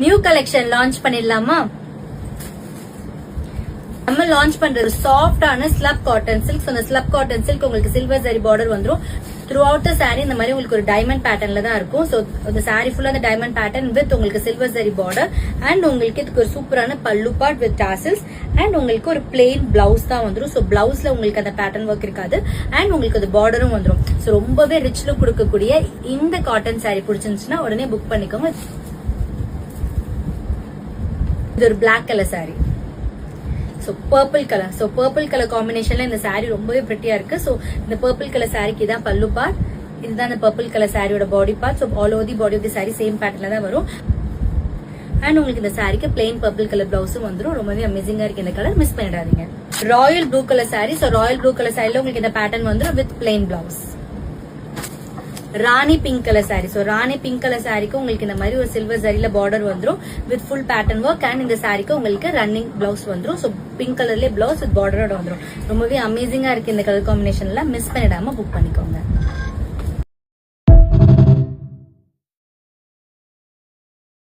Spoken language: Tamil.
நியூ கலெக்ஷன் லான்ச் பண்ணிடலாமா? நம்ம லான்ச் பண்றது சாஃப்டான ஸ்லப் காட்டன் சில்க். அந்த ஸ்லப் காட்டன் சில்க் உங்களுக்கு சில்வர் ஜரி பார்டர் வந்துரும். த்ரூ அவுட் த சாரி இந்த மாதிரி உங்களுக்கு ஒரு டைமண்ட் பேட்டர்ன்ல தான் இருக்கும். சோ இந்த சாரி ஃபுல்லா அந்த டைமண்ட் பேட்டர்ன் வித் உங்களுக்கு சில்வர் ஜரி பார்டர் அண்ட் உங்களுக்கு இதுக்கு ஒரு சூப்பரான பல்லு பார்ட் வித் டாசல்ஸ் அண்ட் உங்களுக்கு ஒரு பிளெயின் பிளவுஸ் தான் வந்துரும். சோ பிளவுஸ்ல உங்களுக்கு அந்த பேட்டர்ன் ஒர்க் இருக்காது அண்ட் உங்களுக்கு அது பார்டரும் வந்துரும். சோ ரொம்பவே ரிச் லுக் கொடுக்கக்கூடிய இந்த காட்டன் சாரி பிடிச்சிருந்துச்சுன்னா உடனே புக் பண்ணிக்கோங்க. இது ஒரு black colour sari. So purple colour. So purple colour காம்பினேஷன்ல இந்த சாரி ரொம்பவே பிரிட்டியா இருக்கு. சோ இந்த பர்பிள் கலர் சாரிக்கு இதான் பல்லு பார்ட், இதுதான் இந்த பர்பிள் கலர் சாரியோட body part. So all over the body of the sari same பேட்டர்ன்ல தான் வரும் அண்ட் உங்களுக்கு இந்த சாரிக்கு பிளெயின் பர்பிள் கலர் பிளவுஸும் வந்துரும். ரொம்பவே அமேசிங்கா இருக்கு இந்த கலர், மிஸ் பண்ணிடாதீங்க. Royal blue colour sari. So royal blue colour சாரில உங்களுக்கு இந்த பேட்டர்ன் வந்துரும் with plain blouse. Rani pink colour sari. So rani pink colour சாரிக்கு உங்களுக்கு இந்த மாதிரி ஒரு சில்வர் ஜரியில பார்டர் வந்துரும் with full pattern work and இந்த சாரிக்கு உங்களுக்கு ரன்னிங் பிளவுஸ் வந்துரும். சோ பிங்க் கலர்லயே பிளவுஸ் வித் பார்டரோட வந்துரும். ரொம்பவே அமேசிங்கா இருக்கு இந்த கலர் காம்பினேஷன்ல, மிஸ் பண்ணிடாம புக் பண்ணிக்கோங்க.